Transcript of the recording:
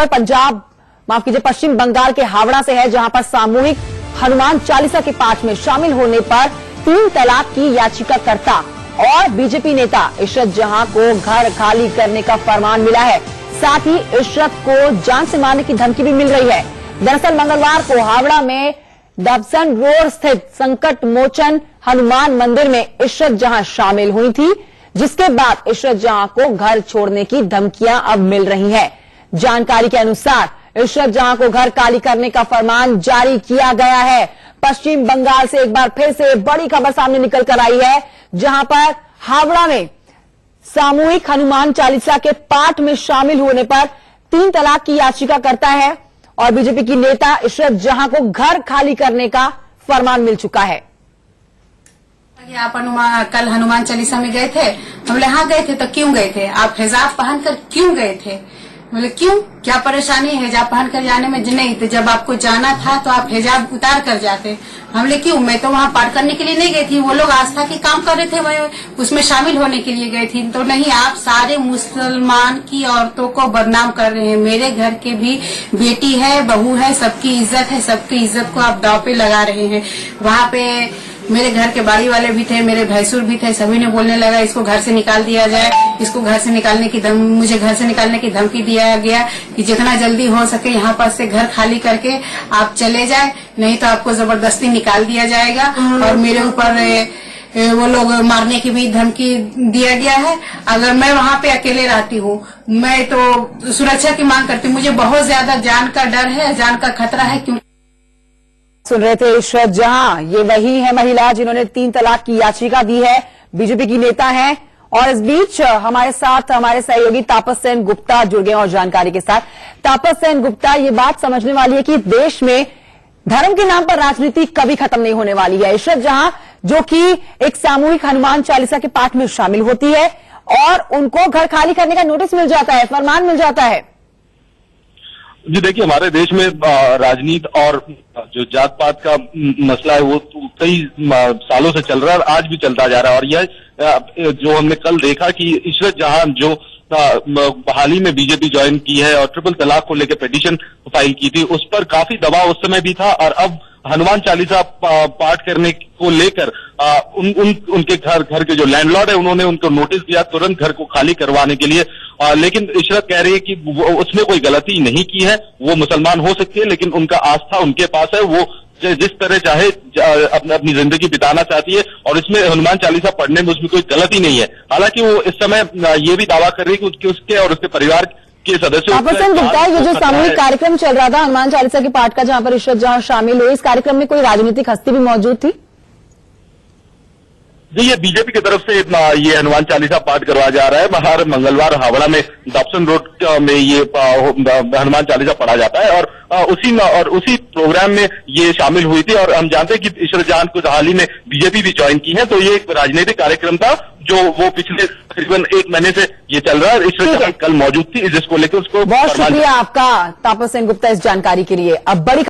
पंजाब माफ कीजिए पश्चिम बंगाल के हावड़ा से है, जहां पर सामूहिक हनुमान चालीसा के पाठ में शामिल होने पर 3 तलाक की याचिकाकर्ता और बीजेपी नेता इशरत जहां को घर खाली करने का फरमान मिला है। साथ ही इशरत को जान से मारने की धमकी भी मिल रही है। दरअसल मंगलवार को हावड़ा में डबसन रोड स्थित संकट मोचन हनुमान मंदिर में इशरत जहां शामिल हुई थी, जिसके बाद इशरत जहां को घर छोड़ने की धमकियां अब मिल रही हैं। जानकारी के अनुसार इशरत जहां को घर खाली करने का फरमान जारी किया गया है। पश्चिम बंगाल से एक बार फिर से बड़ी खबर सामने निकल कर आई है, जहां पर हावड़ा में सामूहिक हनुमान चालीसा के पाठ में शामिल होने पर 3 तलाक की याचिका करता है और बीजेपी की नेता इशरत जहां को घर खाली करने का फरमान मिल चुका है। आप कल हनुमान चालीसा में गए थे? हम बोले हाँ गए थे। तो क्यों गए थे? आप हिजाब पहनकर क्यों गए थे? बोले क्यों, क्या परेशानी है हिजाब पहनकर जाने में? नहीं, तो जब आपको जाना था तो आप हिजाब उतार कर जाते। हम बोले क्यों? मैं तो वहाँ पाठ करने के लिए नहीं गई थी, वो लोग आस्था के काम कर रहे थे, मैं उसमें शामिल होने के लिए गई थी। तो नहीं, आप सारे मुसलमान की औरतों को बदनाम कर रहे हैं। मेरे घर के भी बेटी है, बहू है, सबकी इज्जत है, सबकी इज्जत को आप दांव पे लगा रहे हैं। वहाँ पे मेरे घर के बाड़ी वाले भी थे, मेरे भैंसुर भी थे, सभी ने बोलने लगा इसको घर से निकाल दिया जाए, इसको घर से निकालने की मुझे घर से निकालने की धमकी दिया गया कि जितना जल्दी हो सके यहाँ पर से घर खाली करके आप चले जाए, नहीं तो आपको जबरदस्ती निकाल दिया जाएगा। और मेरे ऊपर वो लोग मारने की भी धमकी दिया गया है। अगर मैं वहाँ पे अकेले रहती हूँ, मैं तो सुरक्षा की मांग करती हूँ। मुझे बहुत ज्यादा जान का डर है, जान का खतरा है। क्यों सुन रहे थे इशरत जहां, ये वही है महिला जिन्होंने 3 तलाक की याचिका दी है, बीजेपी की नेता हैं। और इस बीच हमारे साथ हमारे सहयोगी तापस सेन गुप्ता जुड़ गए और जानकारी के साथ। तापस सेन गुप्ता, ये बात समझने वाली है कि देश में धर्म के नाम पर राजनीति कभी खत्म नहीं होने वाली है। इशरत जहां जो कि एक सामूहिक हनुमान चालीसा के पाठ में शामिल होती है और उनको घर खाली करने का नोटिस मिल जाता है, फरमान मिल जाता है। जी देखिए, हमारे देश में राजनीति और जो जात पात का मसला है वो कई सालों से चल रहा है और आज भी चलता जा रहा है। और यह जो हमने कल देखा कि इशरत जहां जो हाल ही में बीजेपी ज्वाइन की है और ट्रिपल तलाक को लेकर पिटीशन फाइल की थी, उस पर काफी दबाव उस समय भी था। और अब हनुमान चालीसा पाठ करने को लेकर उनके घर के जो लैंडलॉर्ड है उन्होंने उनको नोटिस दिया तुरंत घर को खाली करवाने के लिए। लेकिन इशरत कह रही है कि उसमें कोई गलती नहीं की है, वो मुसलमान हो सकती है लेकिन उनका आस्था उनके पास है, वो जिस तरह चाहे अपनी जिंदगी बिताना चाहती है और इसमें हनुमान चालीसा पढ़ने में उसमें कोई गलती नहीं है। हालांकि वो इस समय ये भी दावा कर रही है कि उसके और उसके परिवार के सदस्यों ये जो सामूहिक कार्यक्रम चल रहा था हनुमान चालीसा के पाठ का, जहां पर इशरत जहां शामिल हुई, इस कार्यक्रम में कोई राजनीतिक हस्ती भी मौजूद थी? जी, ये बीजेपी की तरफ से ये हनुमान चालीसा पाठ करवाया जा रहा है। हर मंगलवार हावड़ा में डबसन रोड में ये हनुमान चालीसा पढ़ा जाता है और उसी प्रोग्राम में ये शामिल हुई थी। और हम जानते हैं कि इशरत जहां को हाल ही में बीजेपी भी ज्वाइन की है, तो ये एक राजनीतिक कार्यक्रम था जो वो पिछले तकरीबन 1 महीने से ये चल रहा है। इशरत जहां कल मौजूद थी, जिसको लेकर उसको बहुत शुक्रिया आपका तापस सेन गुप्ता इस जानकारी के लिए। अब बड़ी